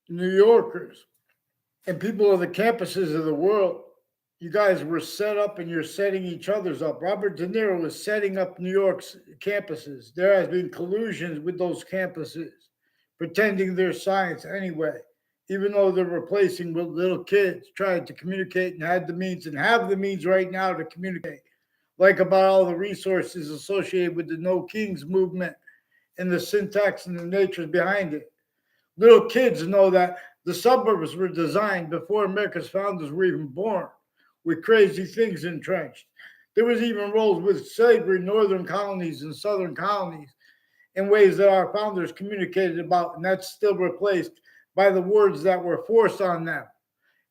New Yorkers and people of the campuses of the world, you guys were set up and you're setting each other's up. Robert De Niro was setting up New York's campuses. There has been collusions with those campuses, pretending they're science anyway, even though they're replacing what little kids tried to communicate and had the means and have the means right now to communicate, like about all the resources associated with the No Kings movement and the syntax and the natures behind it. Little kids know that the suburbs were designed before America's founders were even born, with crazy things entrenched. There was even roles with slavery in northern colonies and southern colonies in ways that our founders communicated about, and that's still replaced by the words that were forced on them.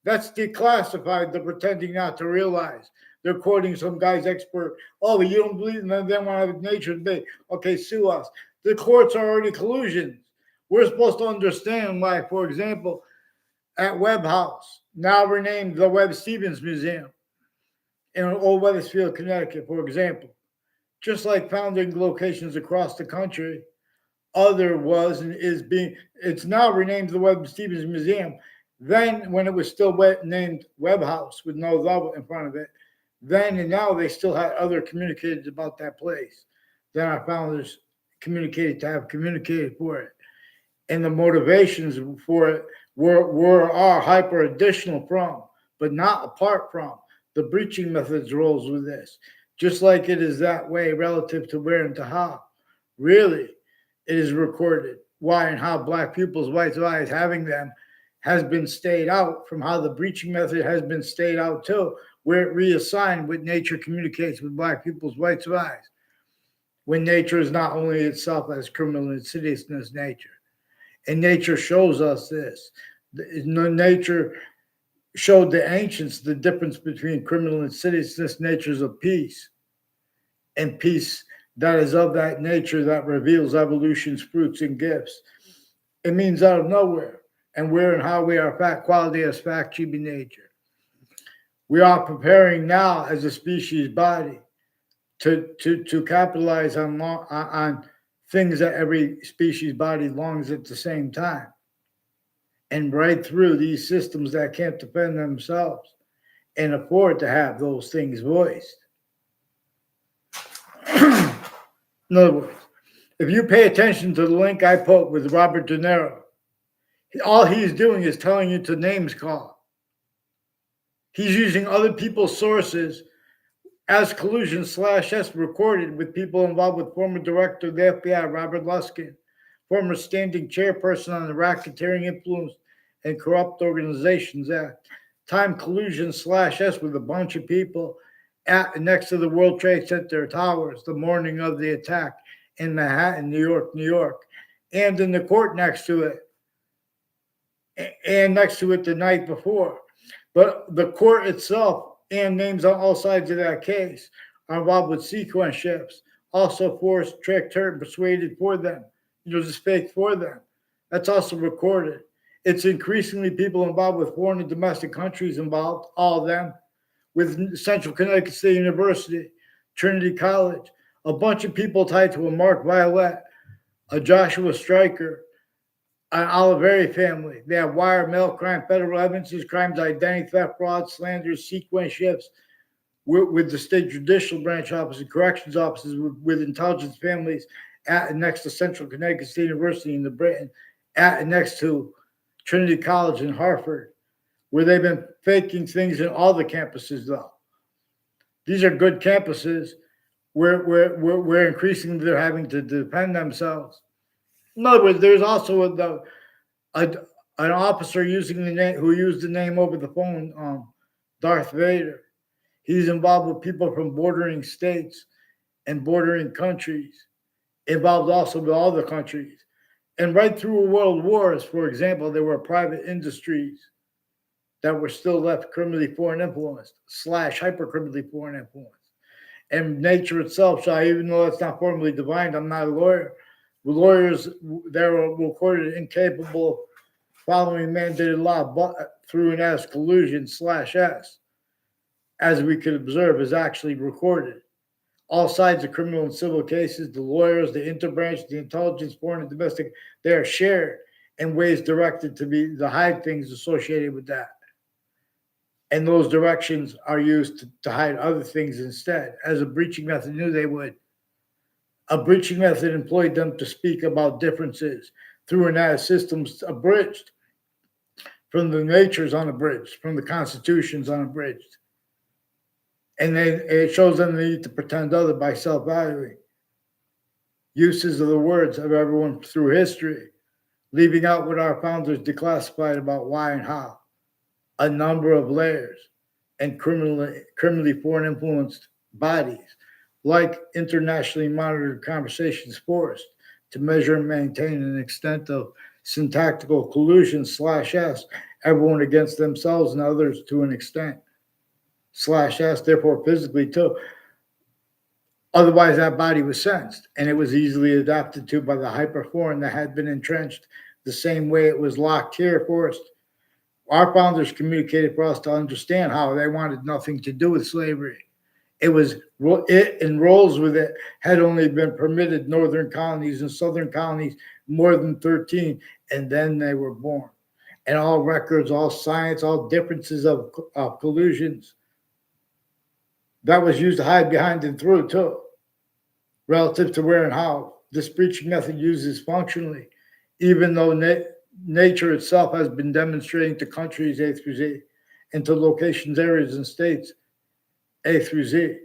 That's declassified, the pretending not to realize. They're quoting some guy's expert. Oh, you don't believe in them, then want to have nature debate. Okay, sue us. The courts are already collusions. We're supposed to understand why, for example, at Webb House, now renamed the Webb Stevens Museum in Old Wethersfield, Connecticut, for example, just like founding locations across the country, other was and is being, it's now renamed the Webb Stevens Museum. Then, when it was still named Webb House with no level in front of it, then and now they still had other communicated about that place than our founders communicated to have communicated for it. And the motivations for it are hyper additional from, but not apart from, the breaching methods roles with this. Just like it is that way relative to where and to how. Really, it is recorded why and how black pupils, white eyes, having them has been stayed out from how the breaching method has been stayed out too, where it reassigned what nature communicates with black people's white eyes. When nature is not only itself as criminal insidiousness nature. And nature shows us this. Nature showed the ancients the difference between criminal insidiousness natures of peace and peace that is of that nature that reveals evolution's fruits and gifts. It means out of nowhere, and where and how we are fact quality as fact chibi nature. We are preparing now as a species body to capitalize on things that every species body longs at the same time, and right through these systems that can't defend themselves and afford to have those things voiced. In other words, if you pay attention to the link I put with Robert De Niro, all he's doing is telling you to names call. He's using other people's sources as collusion /S recorded with people involved with former director of the FBI, Robert Luskin, former standing chairperson on the Racketeering Influence and Corrupt Organizations Act, time collusion /S with a bunch of people next to the World Trade Center towers the morning of the attack in Manhattan, New York, and in the court next to it, and next to it the night before. But the court itself and names on all sides of that case are involved with sequence shifts, also forced, tricked, hurt, persuaded for them, just fake for them. That's also recorded. It's increasingly people involved with foreign and domestic countries involved, all of them, with Central Connecticut State University, Trinity College, a bunch of people tied to a Mark Violet, a Joshua Stryker, an Oliveri family. They have wire, mail crime, federal evidences, crimes, identity theft, fraud, slander, sequence shifts with the state judicial branch offices, corrections offices, with intelligence families at and next to Central Connecticut State University in the Britain, at and next to Trinity College in Hartford, where they've been faking things in all the campuses, though. These are good campuses where increasingly they're having to defend themselves. In other words, there's also an officer using the name who used the name over the phone, Darth Vader. He's involved with people from bordering states and bordering countries, involved also with all the countries. And right through world wars, for example, there were private industries that were still left criminally foreign influenced / hyper-criminally foreign influenced. And nature itself, even though it's not formally defined, I'm not a lawyer. Lawyers, they're recorded incapable of following mandated law, but through and as collusion /S, as we could observe, is actually recorded. All sides of criminal and civil cases, the lawyers, the interbranch, the intelligence, foreign and domestic, they are shared and ways directed to hide things associated with that. And those directions are used to hide other things instead, as a breaching method knew they would. A breaching method employed them to speak about differences through and as systems abridged, from the natures unabridged, from the constitutions unabridged. And it shows them the need to pretend other by self-valuing. Uses of the words of everyone through history, leaving out what our founders declassified about why and how. A number of layers and criminally foreign influenced bodies, like internationally monitored conversations forced to measure and maintain an extent of syntactical collusion /s, everyone against themselves and others to an extent /s, therefore physically too. Otherwise, that body was sensed, and it was easily adapted to by the hyperforeign that had been entrenched the same way it was locked here forced. Our founders communicated for us to understand how they wanted nothing to do with slavery. It and roles with it had only been permitted northern colonies and southern colonies more than 13, and then they were born. And all records, all science, all differences of collusions, that was used to hide behind and through too, relative to where and how. This breaching method uses functionally, even though nature itself has been demonstrating to countries A through Z and to locations, areas, and states A through Z.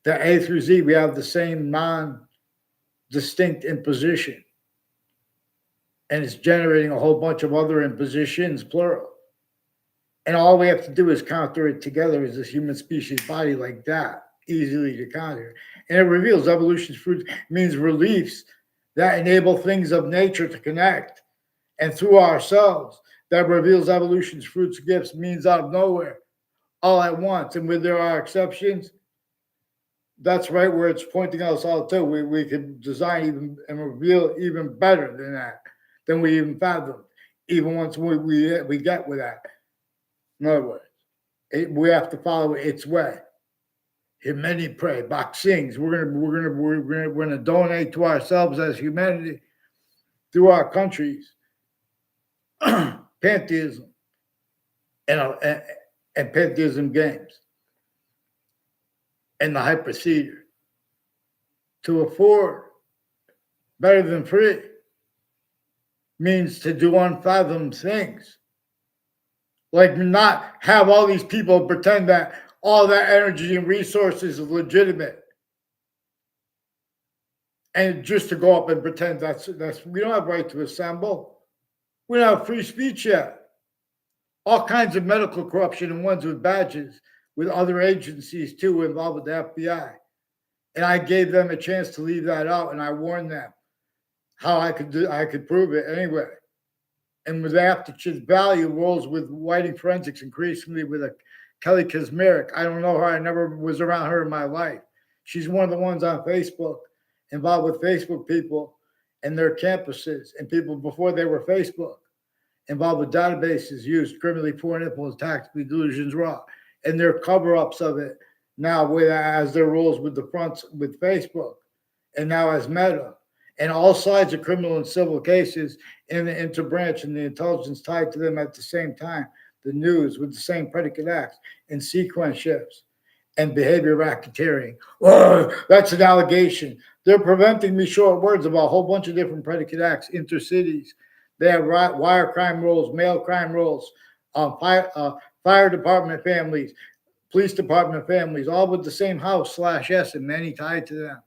That A through Z, we have the same non-distinct imposition. And it's generating a whole bunch of other impositions, plural. And all we have to do is counter it together as this human species body like that, easily to counter. And it reveals evolution's fruit means reliefs that enable things of nature to connect. And through ourselves, that reveals evolution's fruits, gifts, means out of nowhere, all at once. And where there are exceptions, that's right where it's pointing us out too. We can design even and reveal even better than that, than we even fathomed, even once we get with that. In other words, we have to follow its way. Humani pray, boxings. We're gonna donate to ourselves as humanity through our countries. Pantheism and pantheism games and the hypertheater to afford better than free means to do unfathomed things, like not have all these people pretend that all that energy and resources is legitimate, and just to go up and pretend that's we don't have right to assemble. We don't have free speech yet. All kinds of medical corruption and ones with badges with other agencies too involved with the FBI. And I gave them a chance to leave that out, and I warned them how I could prove it anyway. And with aptitude value rolls with whiting forensics increasingly with a Kelly Kazmarek. I don't know her. I never was around her in my life. She's one of the ones on Facebook, involved with Facebook people and their campuses and people before they were Facebook, involved with databases used criminally foreign influence, tactically delusions raw, and their cover-ups of it now with as their roles with the fronts with Facebook and now as Meta. And all sides of criminal and civil cases in the interbranch and the intelligence tied to them at the same time, the news with the same predicate acts and sequence shifts and behavior racketeering. Oh, that's an allegation. They're preventing me short words about a whole bunch of different predicate acts, intercities. They have wire crime roles, mail crime roles, fire department families, police department families, all with the same house /S and many tied to them,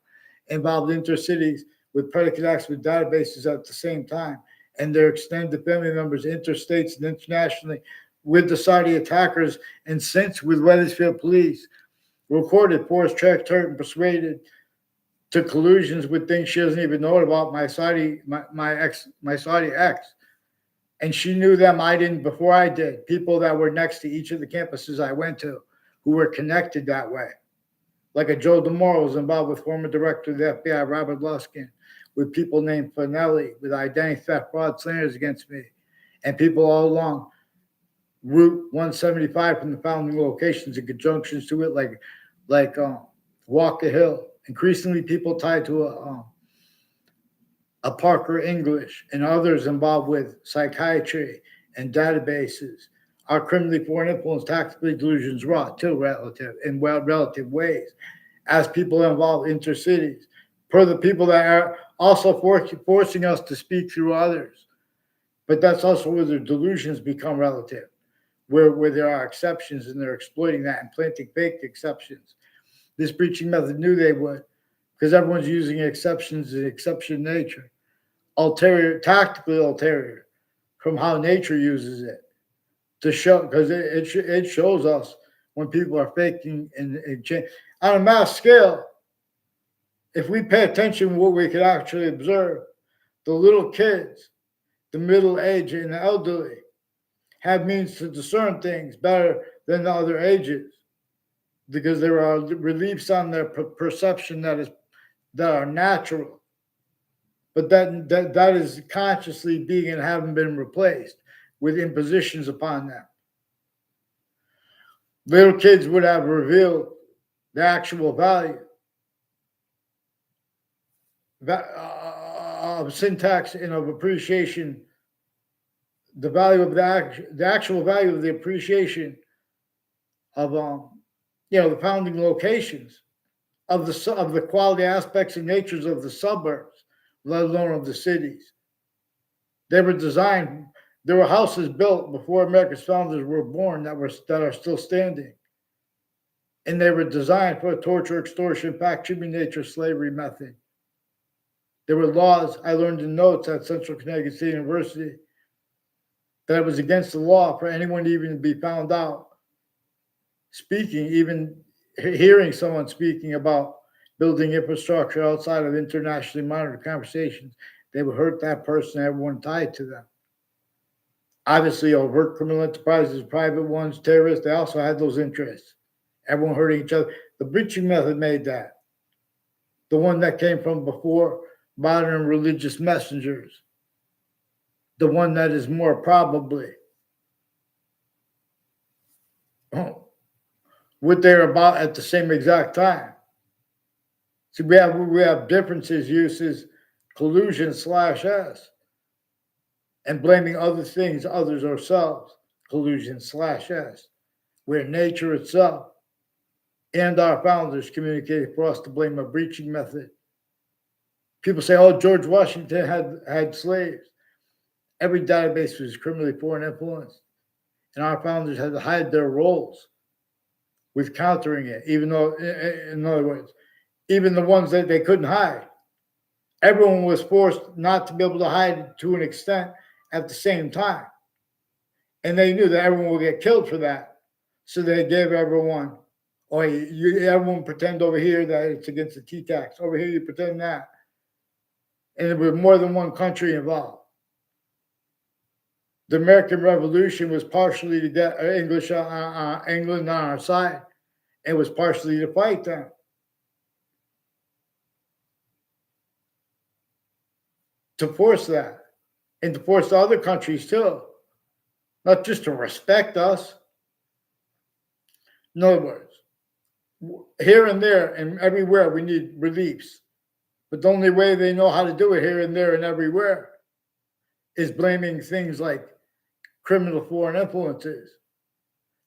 involved intercities with predicate acts with databases at the same time, and their extended family members interstates and internationally with the Saudi attackers, and since with Wethersfield police, recorded, forced, tracked, hurt, and persuaded to collusions with things she doesn't even know about. My Saudi ex, and she knew them. I didn't before I did. People that were next to each of the campuses I went to, who were connected that way, like a Joe DeNiro was involved with former director of the FBI Robert Luskin, with people named Finelli, with identity theft, fraud, slanders against me, and people all along Route 175 from the founding locations and conjunctions to it, like Walker Hill. Increasingly, people tied to a Parker English, and others involved with psychiatry and databases are criminally foreign influence tactically delusions wrought too relative ways as people involved intercities per the people that are also forcing us to speak through others. But that's also where the delusions become relative, where there are exceptions and they're exploiting that and planting fake exceptions. This breaching method knew they would because everyone's using exceptions in exception nature, tactically ulterior from how nature uses it to show, because it shows us when people are faking and change. On a mass scale, if we pay attention to what we can actually observe, the little kids, the middle aged, and the elderly have means to discern things better than the other ages because there are reliefs on their perception that are natural, but that is consciously being and haven't been replaced with impositions upon them. Little kids would have revealed the actual value of syntax and of appreciation, the value of the actual value of the appreciation of the founding locations of the quality aspects and natures of the suburbs, let alone of the cities. They were designed. There were houses built before America's founders were born that are still standing, and they were designed for a torture, extortion, fact-cheating nature, slavery method. There were laws I learned in notes at Central Connecticut State University that it was against the law for anyone to even be found out speaking, even hearing someone speaking about building infrastructure outside of internationally monitored conversations. They would hurt that person, everyone tied to them. Obviously, overt criminal enterprises, private ones, terrorists, they also had those interests. Everyone hurting each other. The breaching method made that. The one that came from before modern religious messengers. The one that is more probably what they're about at the same exact time. So we have differences, uses, collusion /S, and blaming other things, others, ourselves, collusion /S, where nature itself and our founders communicated for us to blame a breaching method. People say, oh, George Washington had slaves. Every database was criminally foreign influence, and our founders had to hide their roles with countering it, even though, in other words, even the ones that they couldn't hide. Everyone was forced not to be able to hide to an extent at the same time. And they knew that everyone would get killed for that. So they gave everyone, everyone pretend over here that it's against the T-tax. Over here, you pretend that. And there was more than one country involved. The American Revolution was partially to get England on our side. It was partially to fight them. To force that. And to force the other countries too. Not just to respect us. In other words, here and there and everywhere we need reliefs. But the only way they know how to do it here and there and everywhere is blaming things like criminal foreign influences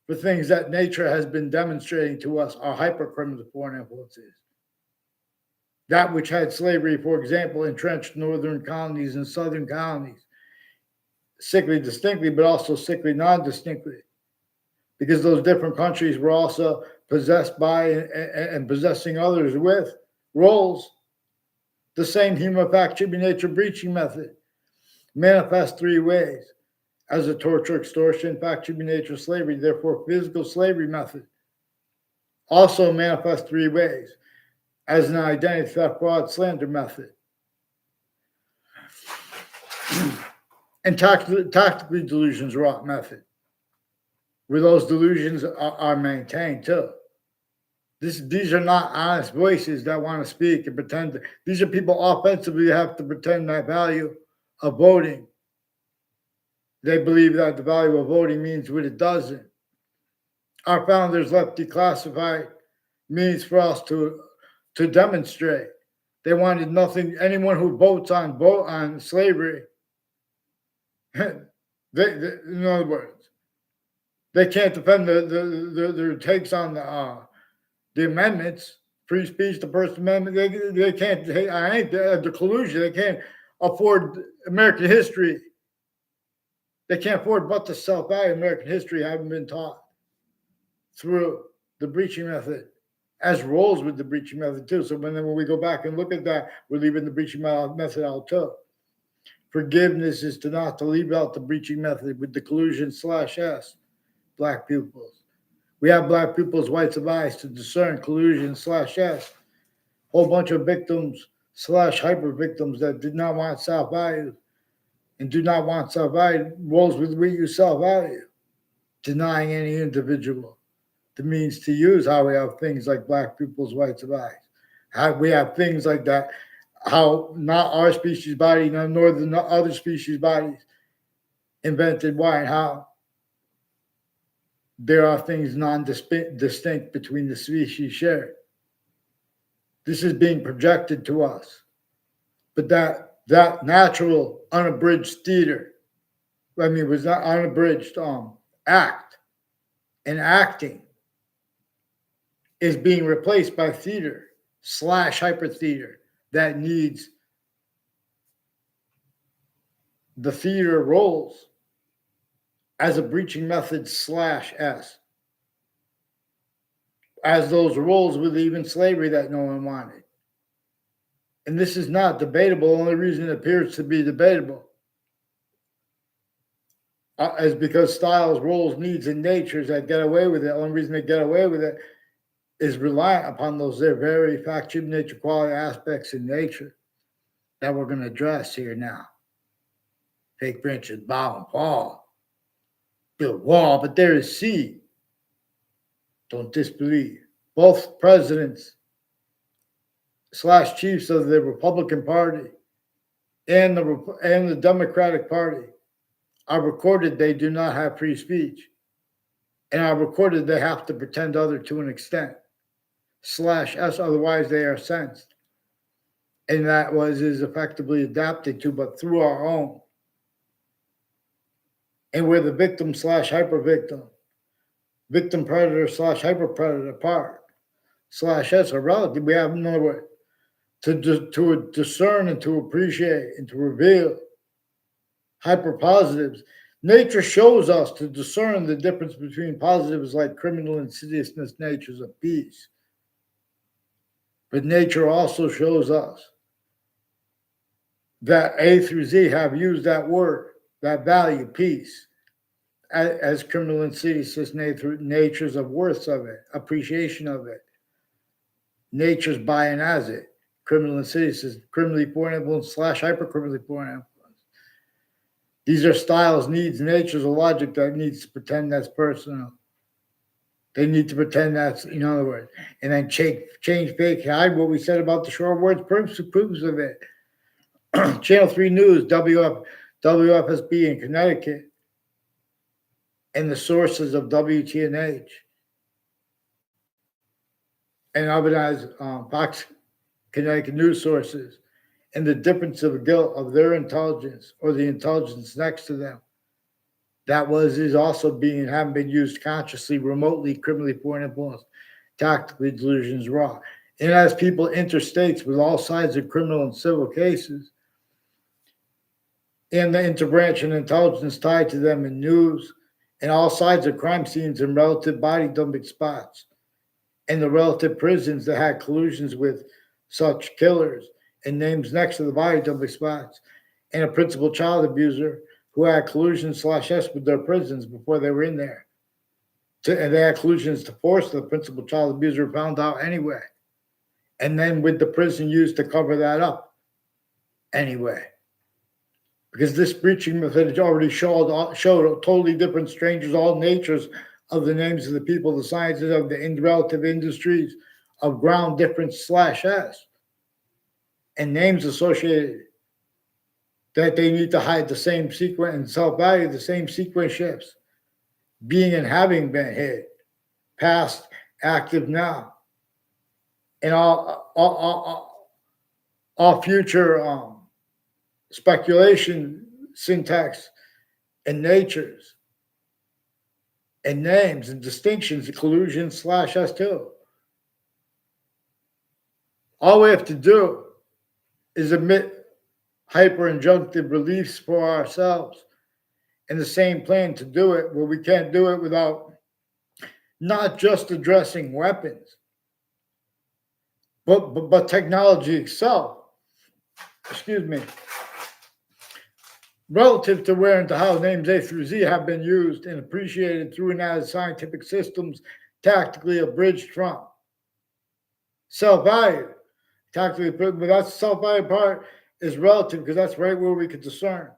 for things that nature has been demonstrating to us are hyper-criminal foreign influences. That which had slavery, for example, entrenched northern colonies and southern colonies, sickly distinctly, but also sickly non-distinctly, because those different countries were also possessed by and possessing others with roles. The same human fact should be nature breaching method manifest three ways: as a torture, extortion, fact should be nature slavery, therefore physical slavery method. Also manifest three ways: as an identity theft, fraud, slander method. And tactically delusions wrought method, where those delusions are maintained too. These are not honest voices that want to speak and pretend. These are people offensively have to pretend that value of voting. They believe that the value of voting means what it doesn't. Our founders left declassified means for us to demonstrate They wanted nothing. Anyone who votes on slavery, in other words, they can't defend their takes on the amendments, free speech, the First Amendment. They can't. I ain't the collusion. They can't afford American history. They can't afford but to self-value American history, having been taught through the breaching method, as rolls with the breaching method too. So when we go back and look at that, we're leaving the breaching method out too. Forgiveness is not to leave out the breaching method with the collusion/S, black pupils. We have black pupils' whites of eyes to discern collusion/S. Whole bunch of victims/hyper victims that did not want self-value and do not want self-value rolls with we use self-value, denying any individual the means to use. How we have things like black pupils' whites of eyes. How we have things like that. How not our species body, nor the other species bodies invented why, and how there are things non-distinct between the species shared. This is being projected to us. But that natural, unabridged theater, was not unabridged act and acting is being replaced by theater/hyper theater that needs the theater roles as a breaching method/S, as those roles with even slavery that no one wanted. And this is not debatable. The only reason it appears to be debatable is because styles, roles, needs, and natures that get away with it. The only reason they get away with it is reliant upon those their very fact, nature, quality aspects in nature that we're going to address here now. Fake branches, bow and fall, build wall, but there is seed. Don't disbelieve. Both presidents/chiefs of the Republican Party and the Democratic Party are recorded. They do not have free speech, and are recorded. They have to pretend other to an extent. /S, otherwise they are sensed, and that is effectively adapted to, but through our own. And we're the victim/hyper victim, victim predator/hyper predator part /S are relative. We have another way to discern and to appreciate and to reveal hyper positives. Nature shows us to discern the difference between positives like criminal insidiousness, natures of peace. But nature also shows us that A through Z have used that word, that value, peace, as criminal insidiousness, natures of worth of it, appreciation of it, nature's buying as it, criminal insidiousness, criminally foreign influence/hyper-criminally foreign influence. These are styles, needs, natures, a logic that needs to pretend that's personal. They need to pretend that's, in other words, and then change, fake, hide what we said about the short words, proofs of it. Channel 3 News, WFSB in Connecticut, and the sources of WTNH, and urbanized Fox Connecticut news sources, and the difference of guilt of their intelligence or the intelligence next to them. That is also having been used consciously, remotely, criminally foreign influence, tactically, delusions, raw. And as people interstates with all sides of criminal and civil cases, and the interbranch and intelligence tied to them in news, and all sides of crime scenes and relative body dumping spots, and the relative prisons that had collusions with such killers and names next to the body dumping spots, and a principal child abuser who had collusion/S with their prisons before they were in there. And they had collusions to force the principal child abuser found out anyway. And then with the prison used to cover that up anyway. Because this breaching method already showed totally different strangers, all natures of the names of the people, the sciences of the relative industries of ground difference/S, and names associated that they need to hide the same sequence and self-value, the same sequence shifts, being and having been hid, past, active now, and all all future speculation, syntax, and natures, and names and distinctions, collusion slash S2. All we have to do is admit hyper injunctive beliefs for ourselves and the same plan to do it, where we can't do it without not just addressing weapons, but technology itself. Excuse me. Relative to where and to how names A through Z have been used and appreciated through and as scientific systems tactically abridged from self-value. Tactically, but that's the self-value part is relative because that's right where we could discern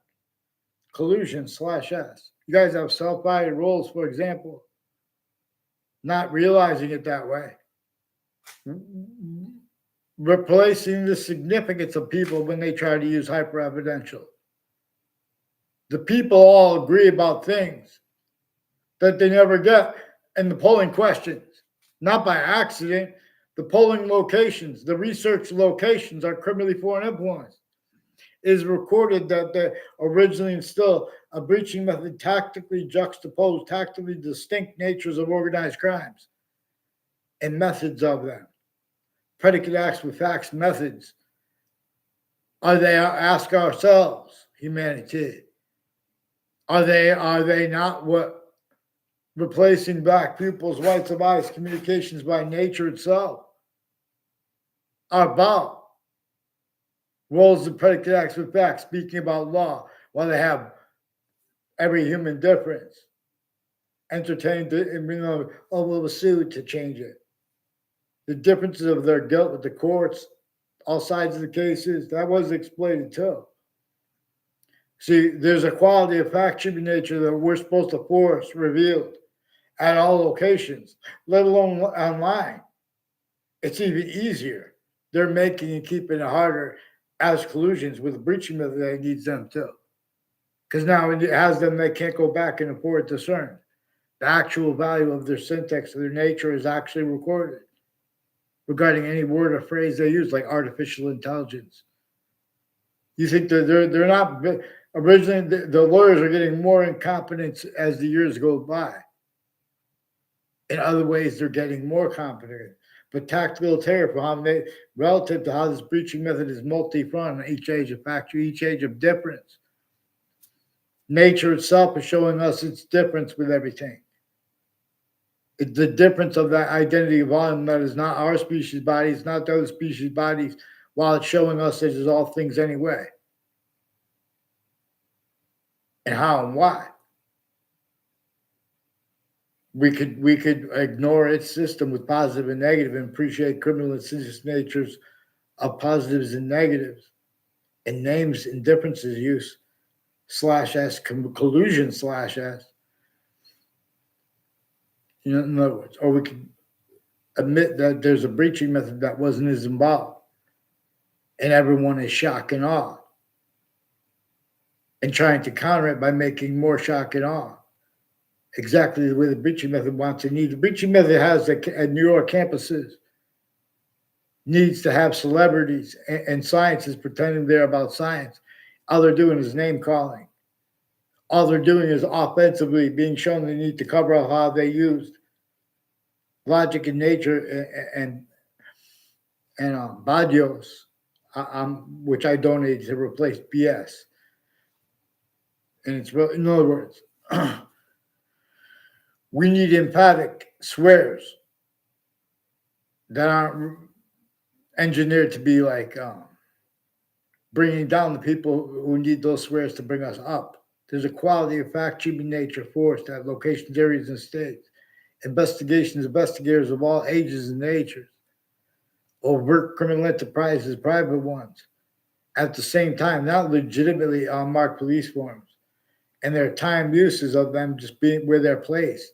collusion slash S. You guys have self-value roles, for example, not realizing it that way. Replacing the significance of people when they try to use hyper-evidential. The people all agree about things that they never get in the polling questions, not by accident. The polling locations, the research locations are criminally foreign influence. It is recorded that they originally and still a breaching method tactically juxtaposed tactically distinct natures of organized crimes and methods of them. Predicate acts with facts methods. Are they, ask ourselves, humanity, are they not what replacing black pupils, whites of eyes, communications by nature itself are about? Roles of predicate acts with facts, speaking about law, while they have every human difference. Entertain the, we'll sue to change it. The differences of their guilt with the courts, all sides of the cases, that was exploited too. See, there's a quality of fact human nature that we're supposed to force revealed at all locations, let alone online. It's even easier. They're making and keeping it harder as collusions with a breaching method that needs them too. Because now it has them, they can't go back and afford to discern. The actual value of their syntax, their nature is actually recorded regarding any word or phrase they use, like artificial intelligence. You think that they're not originally the lawyers are getting more incompetent as the years go by. In other ways, they're getting more competent. But tactical terror for how they relative to how this breaching method is multi-front in each age of factor, each age of difference. Nature itself is showing us its difference with everything. It's the difference of that identity volume that is not our species bodies, not the other species bodies, while it's showing us that it's all things anyway. And how and why. We could ignore its system with positive and negative and appreciate criminal and sinister natures of positives and negatives and names and differences use slash S, collusion slash S. You know, in other words, or we could admit that there's a breaching method that wasn't as involved and everyone is shock and awe and trying to counter it by making more shock and awe. Exactly the way the breaching method wants and needs. The breaching method has at New York campuses needs to have celebrities and scientists pretending they're about science. All they're doing is name calling. All they're doing is offensively being shown they need to cover up how they used logic and nature and Badios, which I donated to replace BS. And it's really, in other words, we need emphatic swears that aren't engineered to be like bringing down the people who need those swears to bring us up. There's a quality of fact, human nature forced at locations, areas, and states. Investigators of all ages and natures. Overt criminal enterprises, private ones. At the same time, not legitimately unmarked police forms. And their time uses of them just being where they're placed.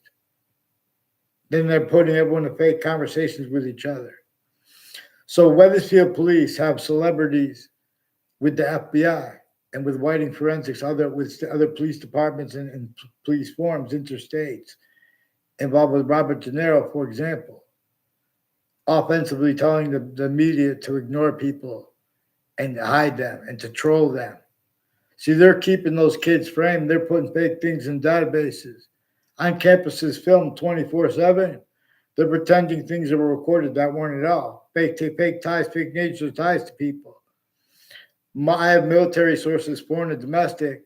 Then they're putting everyone in fake conversations with each other. So Wethersfield police have celebrities with the FBI and with Whiting Forensics, with other police departments and police forms, interstates, involved with Robert DeNiro, for example, offensively telling the media to ignore people and to hide them and to troll them. See, they're keeping those kids framed. They're putting fake things in databases. On campuses filmed 24/7. They're pretending things that were recorded that weren't at all. Fake ties, fake nature ties to people. I have military sources, foreign and domestic,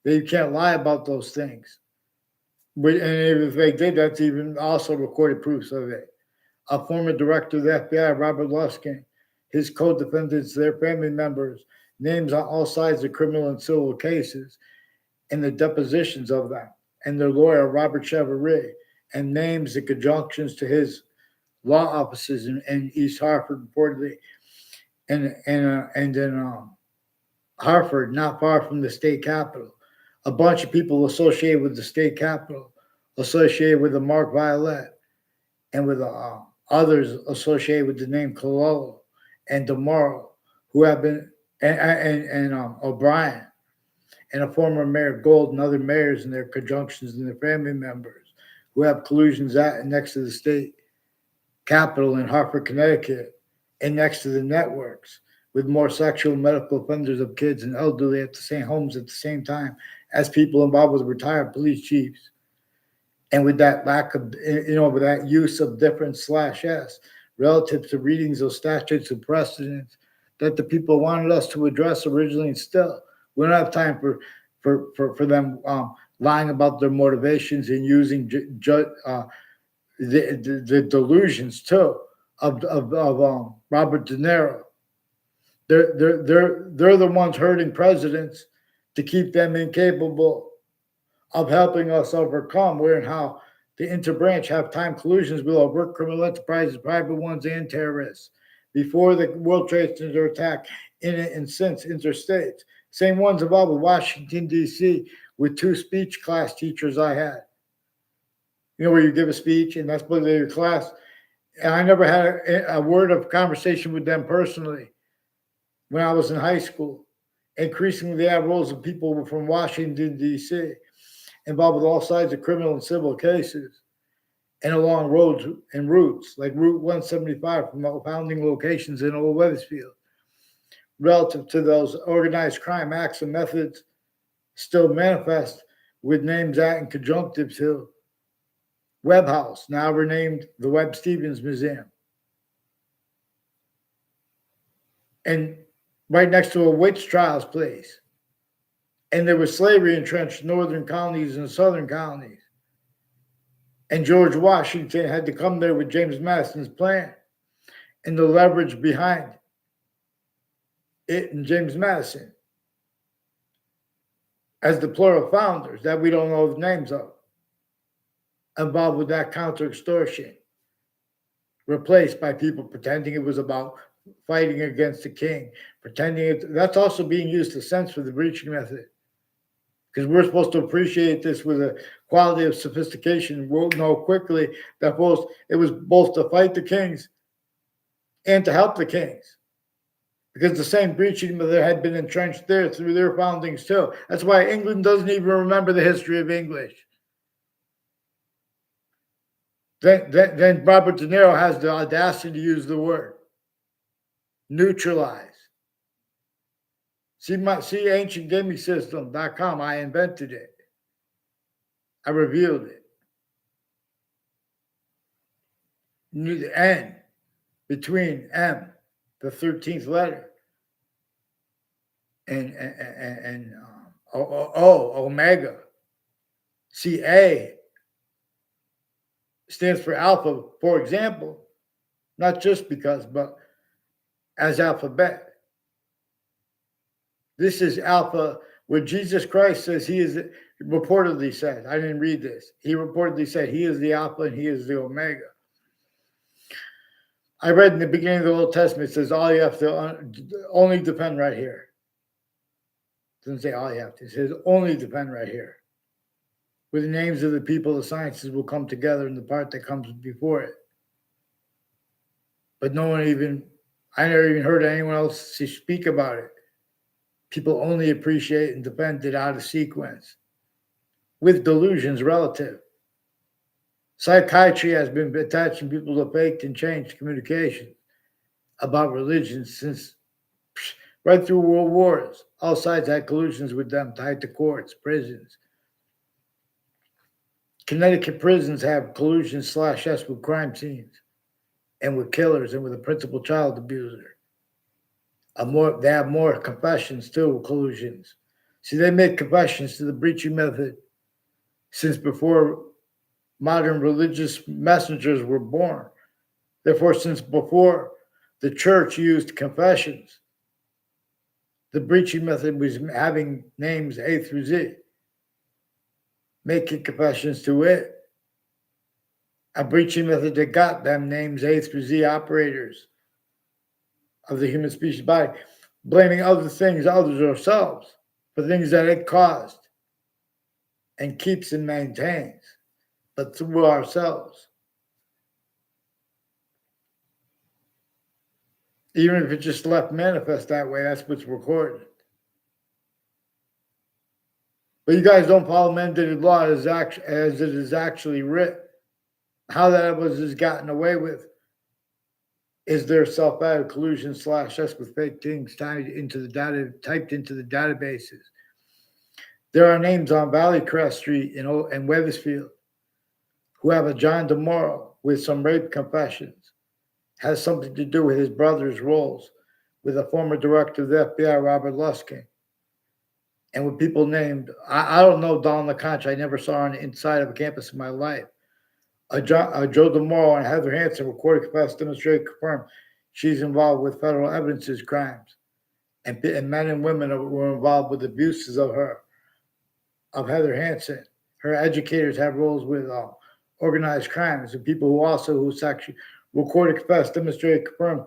that you can't lie about those things. And if they did, that's even also recorded proofs of it. A former director of the FBI, Robert Luskin, his co-defendants, their family members, names on all sides of criminal and civil cases, and the depositions of them, and their lawyer, Robert Chevalier, and names and conjunctions to his law offices in East Hartford, reportedly, and in Hartford, not far from the state capitol. A bunch of people associated with the state capitol, associated with the Mark Violet, and with others associated with the name Cololo and DeNiro, who have been, and O'Brien, and a former Mayor Gold and other mayors and their conjunctions and their family members who have collusions at and next to the state capitol in Hartford, Connecticut, and next to the networks with more sexual medical offenders of kids and elderly at the same homes at the same time as people involved with retired police chiefs. And with that lack of, with that use of different/s relative to readings of statutes and precedents that the people wanted us to address originally, and still we don't have time for them lying about their motivations and using the delusions too of Robert DeNiro. They're the ones hurting presidents to keep them incapable of helping us overcome where and how the interbranch have time collusions with overt criminal enterprises, private ones, and terrorists. Before the World Trade Center attack in it and since interstates. Same ones involved with Washington, D.C., with 2 speech class teachers I had. Where you give a speech and that's what your class. And I never had a word of conversation with them personally when I was in high school. Increasingly, they have roles of people from Washington, D.C., involved with all sides of criminal and civil cases and along roads and routes like Route 175 from founding locations in Old Wethersfield. Relative to those organized crime acts and methods still manifest with names at and conjunctive to Webb House, now renamed the Webb Stevens Museum. And right next to a witch trials place. And there was slavery entrenched in northern colonies and southern colonies. And George Washington had to come there with James Madison's plan and the leverage behind it and James Madison as the plural founders that we don't know the names of, involved with that counter extortion, replaced by people pretending it was about fighting against the king, that's also being used to censor the breaching method. Because we're supposed to appreciate this with a quality of sophistication. We'll know quickly that it was both to fight the kings and to help the kings. Because the same breaching method had been entrenched there through their foundings too. That's why England doesn't even remember the history of English. Then Robert DeNiro has the audacity to use the word neutralize. See ancientgamesystem.com. I invented it. I revealed it. The N between M, the 13th letter, and omega. See, A stands for alpha, for example, not just because, but as alphabet. This is alpha, where Jesus Christ says he is, reportedly said, I didn't read this. He reportedly said he is the alpha and he is the omega. I read in the beginning of the Old Testament, it says all you have to only depend right here. It doesn't say all you have to. It says only depend right here. Where the names of the people, the sciences will come together in the part that comes before it. But I never even heard anyone else speak about it. People only appreciate and depend it out of sequence with delusions relative. Psychiatry has been attaching people to faked and changed communication about religion since right through world wars. All sides had collusions with them tied to courts, prisons. Connecticut prisons have collusion slash S with crime scenes and with killers and with a principal child abuser. They have more confessions too, with collusions. See, they make confessions to the breaching method since before modern religious messengers were born. Therefore, since before the church used confessions, the breaching method was having names A through Z, making confessions to it. A breaching method that got them names A through Z operators of the human species body, blaming other things, others, ourselves, for things that it caused and keeps and maintains, but through ourselves. Even if it just left manifest that way, that's what's recorded. But you guys don't follow mandated law as it is actually written. How that was gotten away with is their self-added collusion slash us with fake things typed into the databases. There are names on Valleycrest Street in Weathersfield who have a John DeNiro with some rape confessions. Has something to do with his brother's roles with a former director of the FBI, Robert Luskin. And with people named, I don't know Don LeConte, I never saw her on the inside of a campus in my life. Joe DeNiro and Heather Hansen recorded, confessed, demonstrated, confirmed she's involved with federal evidences crimes. And men and women were involved with abuses of Heather Hansen. Her educators have roles with organized crimes and people who sexually recorded, confessed, demonstrated, confirmed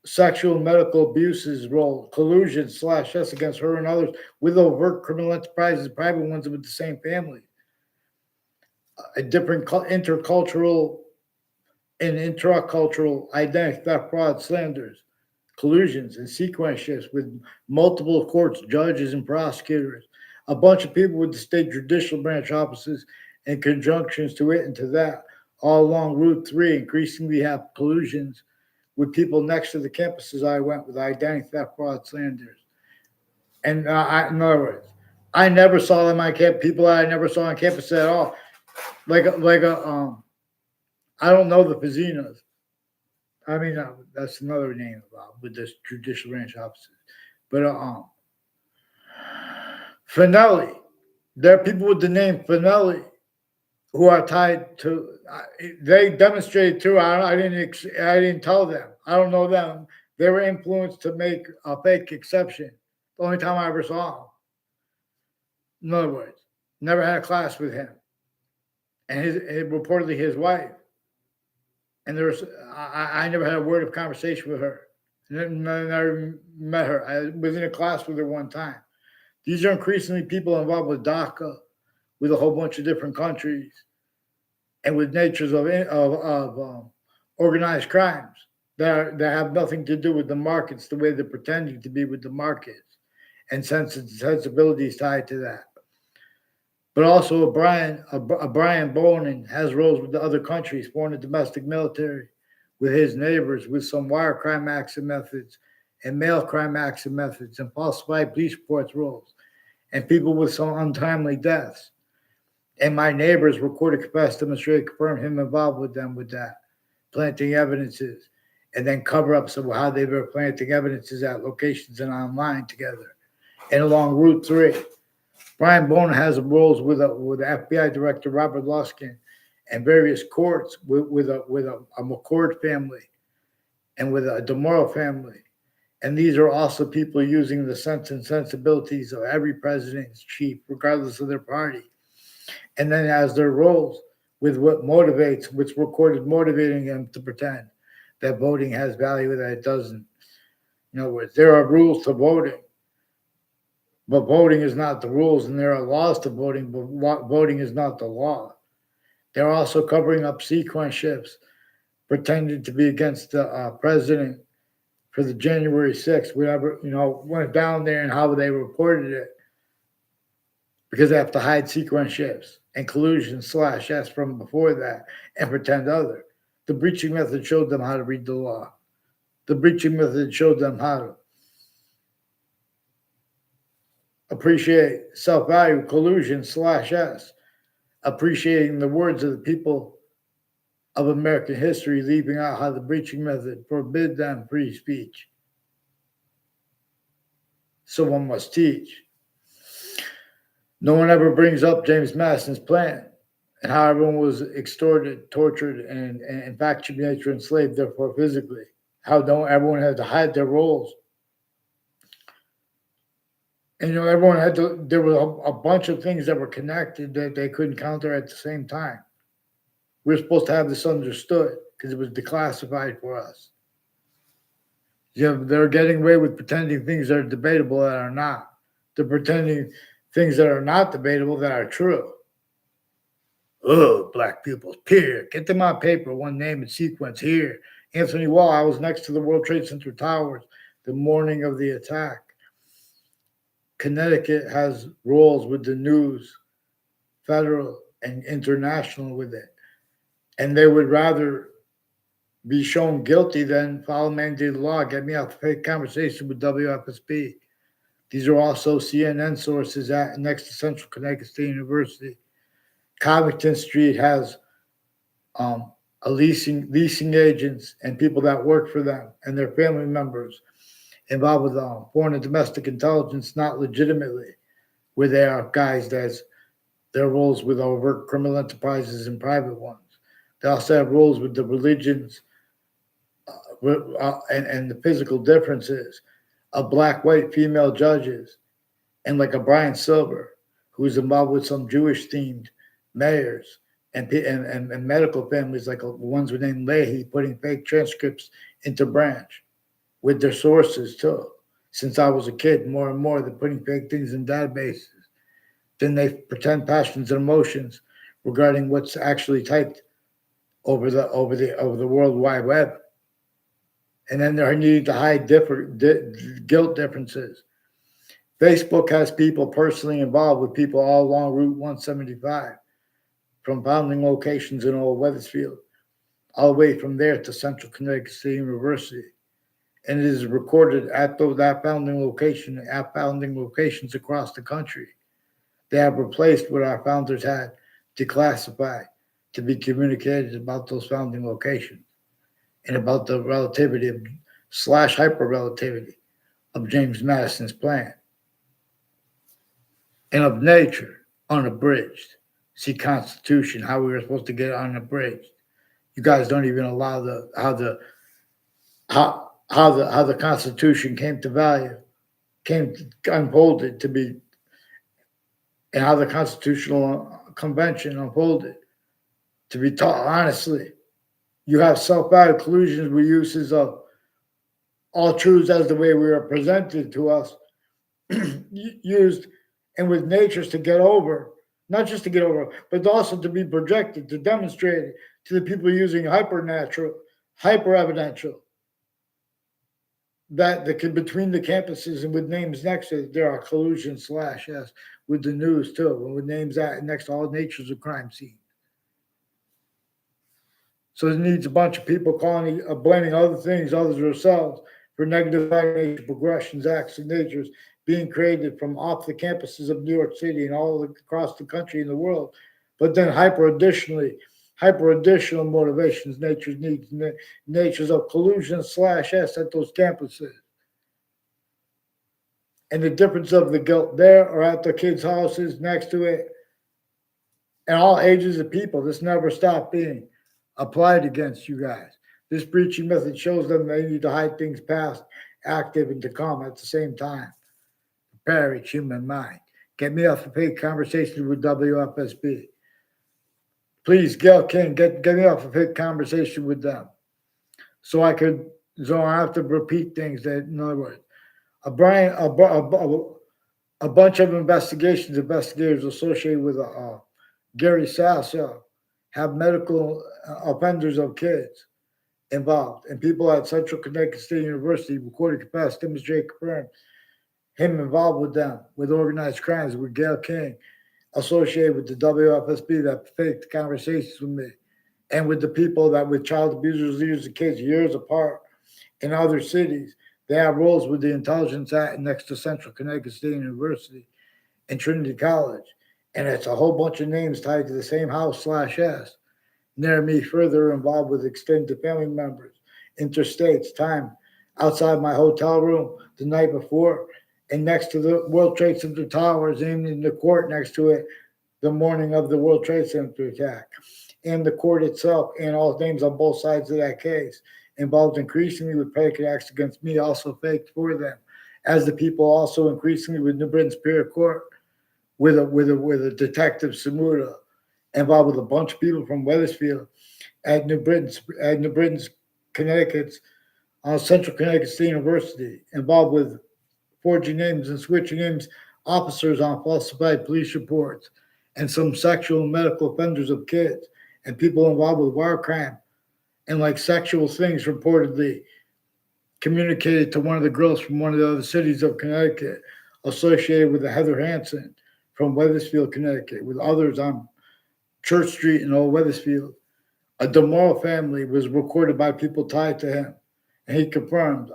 sexual and medical abuses role, collusion slash us against her and others with overt criminal enterprises, private ones with the same family. A different intercultural and intracultural identity theft, fraud, slanders, collusions, and sequence shifts with multiple courts, judges, and prosecutors. A bunch of people with the state judicial branch offices and conjunctions to it and to that, all along Route 3, increasingly have collusions with people next to the campuses I went with identity theft, fraud, slanders. And in other words, I never saw them on campus, people that I never saw on campus at all. I don't know the Pizzinos. I mean, that's another name with this judicial branch offices. But Finelli, there are people with the name Finelli who are tied to. They demonstrated too. I didn't tell them. I don't know them. They were influenced to make a fake exception. The only time I ever saw him. In other words, never had a class with him, and reportedly his wife. And I never had a word of conversation with her. I never met her. I was in a class with her one time. These are increasingly people involved with DACA, with a whole bunch of different countries, and with natures of organized crimes that have nothing to do with the markets the way they're pretending to be with the markets, and sensibilities tied to that. But also Brian Bonin has roles with the other countries, foreign and domestic military, with his neighbors, with some wire crime acts and methods, and mail crime acts and methods, and falsified police reports roles, and people with some untimely deaths. And my neighbors recorded, confessed, demonstrated, confirmed him involved with them with that, planting evidences, and then cover-ups of how they were planting evidences at locations and online together. And along Route 3. Brian Bonin has roles with FBI Director Robert Luskin and various courts with a McCord family and with a DeNiro family. And these are also people using the sense and sensibilities of every president's chief, regardless of their party. And then as their roles with what motivates, what's recorded motivating them to pretend that voting has value that it doesn't. In other words, there are rules to voting. But voting is not the rules, and there are laws to voting, but voting is not the law. They're also covering up sequence shifts, pretending to be against the president for the January 6th, whatever, went down there and how they reported it, because they have to hide sequence shifts and collusion slash S from before that and pretend other. The breaching method showed them how to read the law. The breaching method showed them how to appreciate self-value, collusion slash S, appreciating the words of the people of American history, leaving out how the breaching method forbid them free speech. Someone must teach. No one ever brings up James Madison's plan and how everyone was extorted, tortured, and in fact, human nature enslaved, therefore physically. How don't everyone had to hide their roles. And everyone had to. There were a bunch of things that were connected that they couldn't counter at the same time. We were supposed to have this understood because it was declassified for us. They're getting away with pretending things that are debatable that are not. They're pretending things that are not debatable that are true. Oh, black pupils, period. Get them on paper, one name and sequence here. Anthony Wall, I was next to the World Trade Center towers the morning of the attack. Connecticut has roles with the news, federal and international with it. And they would rather be shown guilty than follow mandated law. Get me out to fake conversation with WFSB. These are also CNN sources next to Central Connecticut State University. Covington Street has leasing agents and people that work for them and their family members involved with foreign and domestic intelligence, not legitimately, where they are guys that's their roles with overt criminal enterprises and private ones. They also have roles with the religions and the physical differences of black, white, female judges, and like a Brian Silver, who's involved with some Jewish-themed mayors and medical families, like ones with named Leahy, putting fake transcripts into Branch with their sources too. Since I was a kid, more and more they're putting fake things in databases. Then they pretend passions and emotions regarding what's actually typed over the World Wide Web, and then they're needing to hide guilt differences. Facebook has people personally involved with people all along Route 175, from founding locations in Old Weathersfield, all the way from there to Central Connecticut State University. And it is recorded at that founding location, at founding locations across the country. They have replaced what our founders had declassified to be communicated about those founding locations and about the relativity of / hyper-relativity of James Madison's plan. And of nature, unabridged. See Constitution, how we were supposed to get unabridged. You guys don't even allow how the Constitution came to value, unfolded to be, and how the Constitutional Convention unfolded to be taught honestly. You have self-value collusions with uses of all truths as the way we are presented to us, used and with natures to get over, not just to get over, but also to be projected, to demonstrate it to the people using hyper-natural, hyper-evidential. That between the campuses and with names next to it, there are collusion / yes, with the news too, and with names next to all natures of crime scene. So it needs a bunch of people blaming other things, others themselves, for negative nature progressions, acts, and natures being created from off the campuses of New York City and all across the country and the world. But then hyper additional motivations, natures, needs, natures of collusion / S at those campuses. And the difference of the guilt there or at the kids' houses next to it, and all ages of people. This never stopped being applied against you guys. This breaching method shows them they need to hide things past, active, and to come at the same time. Prepare each human mind. Get me off the fake conversations with WFSB. Please, Gail King, get me off a fake conversation with them. So I have to repeat things that, in other words, a bunch of investigators associated with Gary Sasso have medical offenders of kids involved, and people at Central Connecticut State University recorded capacity demonstrate confirmed him involved with them, with organized crimes, with Gail King, associated with the WFSB that faked conversations with me, and with the people that with child abusers, leaders of kids years apart in other cities. They have roles with the Intelligence Act next to Central Connecticut State University and Trinity College. And it's a whole bunch of names tied to the same house/S. Near me, further involved with extended family members, interstates, time outside my hotel room the night before, and next to the World Trade Center towers, and in the court next to it the morning of the World Trade Center attack, and the court itself, and all names on both sides of that case, involved increasingly with predicate acts against me, also faked for them, as the people also increasingly with New Britain Superior Court, with a detective Samuda, involved with a bunch of people from Wethersfield at New Britain's Connecticut's Central Connecticut State University, involved with forging names and switching names officers on falsified police reports, and some sexual and medical offenders of kids, and people involved with war crime and like sexual things reportedly communicated to one of the girls from one of the other cities of Connecticut associated with the Heather Hansen from Wethersfield, Connecticut, with others on Church Street in Old Wethersfield. A DeNiro family was recorded by people tied to him, and he confirmed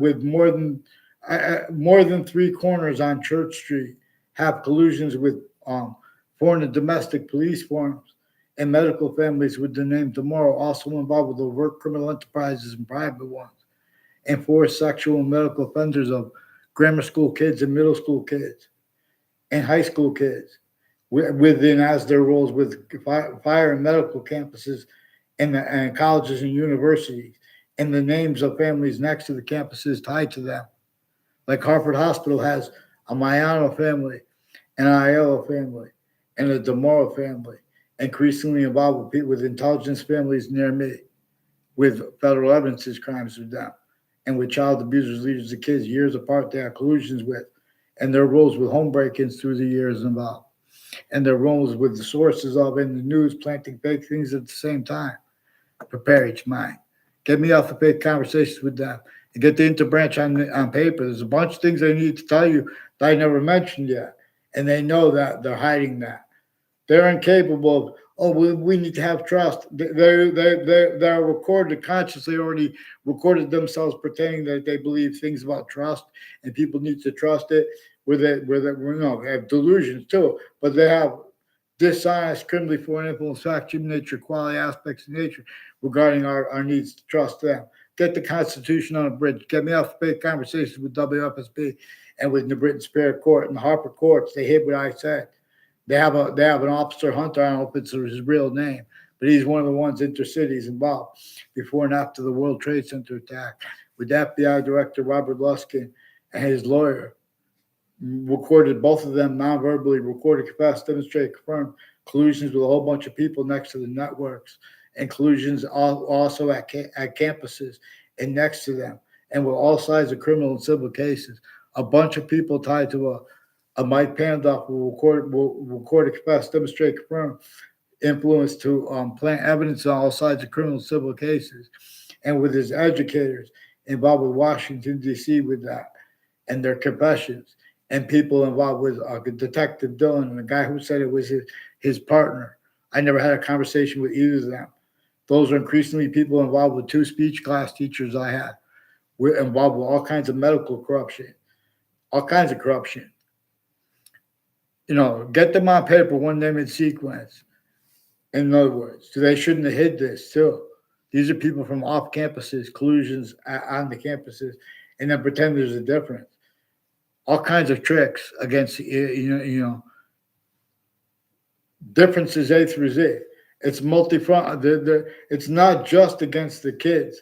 with more than three corners on Church Street have collusions with foreign and domestic police forms and medical families with the name DeNiro, also involved with overt criminal enterprises and private ones, and forced sexual and medical offenders of grammar school kids and middle school kids and high school kids within as their roles with fire and medical campuses and colleges and universities, and the names of families next to the campuses tied to them. Like Harvard Hospital has a Mayano family, an Aiello family, and a DeNiro family, increasingly involved with people with intelligence families near me, with federal evidences crimes with them, and with child abusers, leaders of kids years apart they have collusions with, and their roles with home break-ins through the years involved, and their roles with the sources of in the news planting fake things at the same time. Prepare each mind. Get me off the fake conversations with them and get the interbranch on paper. There's a bunch of things I need to tell you that I never mentioned yet, and they know that they're hiding that. They're incapable of, oh, we need to have trust. They're recorded consciously, already recorded themselves pretending that they believe things about trust, and people need to trust it. Have delusions too, but they have dishonest, criminally foreign influence, fact, human nature, quality aspects of nature regarding our needs to trust them. Get the Constitution on a bridge. Get me off the fake conversations with WFSB and with New Britain Superior Court and the Harper courts. They hid what I said. They have an officer Hunter. I don't know if it's his real name, but he's one of the ones intercities involved before and after the World Trade Center attack with FBI Director Robert Luskin and his lawyer. Recorded both of them non-verbally, recorded, confessed, demonstrated, confirmed collusions with a whole bunch of people next to the networks, and collusions also at campuses and next to them, and with all sides of criminal and civil cases. A bunch of people tied to a Mike Pandoff will record, confess, demonstrate, confirm influence to plant evidence on all sides of criminal and civil cases, and with his educators involved with Washington, D.C. with that, and their confessions, and people involved with Detective Dillon and the guy who said it was his partner. I never had a conversation with either of them. Those are increasingly people involved with two speech class teachers I had. We're involved with all kinds of medical corruption, all kinds of corruption. Get them on paper, one name in sequence. In other words, they shouldn't have hid this too. These are people from off campuses, collusions on the campuses, and then pretend there's a difference. All kinds of tricks against differences A through Z. It's multi-front. It's not just against the kids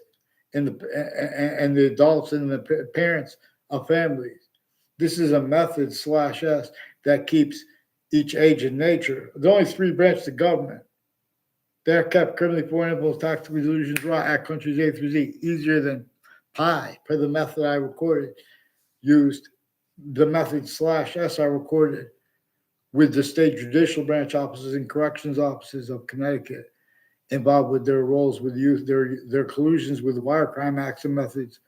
and the adults and the parents of families. This is a method /S that keeps each age in nature. The only three branches of government. They're kept criminally foreign influence, tactical illusions, raw act countries A through Z, easier than pi per the method I recorded, used the method /S I recorded with the state judicial branch offices and corrections offices of Connecticut involved with their roles with youth, their collusions with wire crime acts and methods,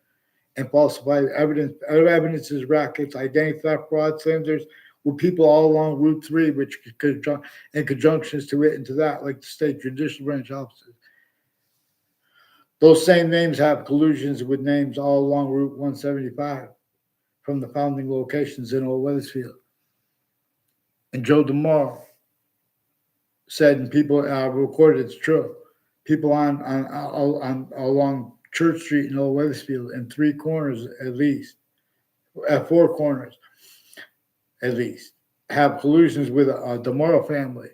and falsified evidences, rackets, identity theft, fraud, slanders, with people all along Route 3, which in conjunctions to it and to that, like the state judicial branch offices. Those same names have collusions with names all along Route 175 from the founding locations in Old Wethersfield. And Joe DeMoro said, and people recorded it's true. People on along Church Street in Old Weathersfield, in three corners at least, at four corners at least, have collusions with a DeMoro family,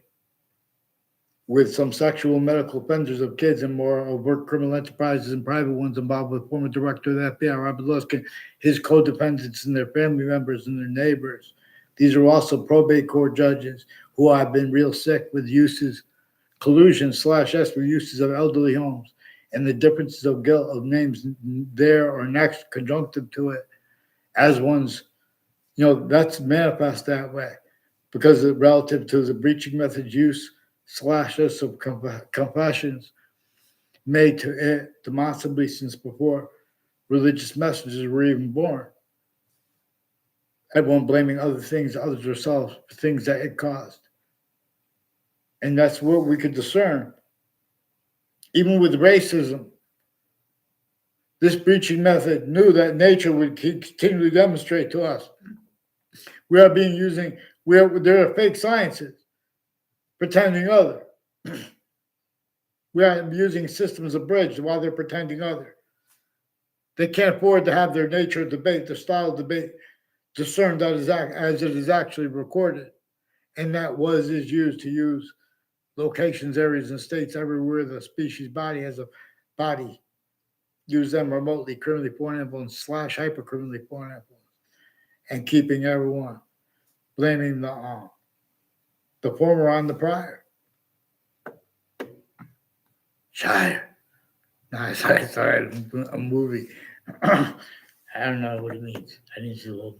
with some sexual medical offenders of kids and more overt criminal enterprises and private ones involved with former director of the FBI, Robert Luskin, his co-dependents and their family members and their neighbors. These are also probate court judges who have been real sick with uses, collusion/S with uses of elderly homes and the differences of guilt of names there or next conjunctive to it as one's, that's manifest that way because relative to the breaching methods use /S of confessions made to it demonstrably since before religious messages were even born. Everyone blaming other things, others themselves, for things that it caused. And that's what we could discern. Even with racism, this breaching method knew that nature would continually demonstrate to us. There are fake sciences pretending other. We are using systems of bridge while they're pretending other. They can't afford to have their nature debate, their style debate, discerned as it is actually recorded. And that is used to use locations, areas, and states everywhere the species body has a body. Use them remotely, criminally foreign influence / hypercriminally foreign influence. And keeping everyone blaming the former on the prior. Shire. Nice. I saw a movie. I don't know what it means. I didn't see the whole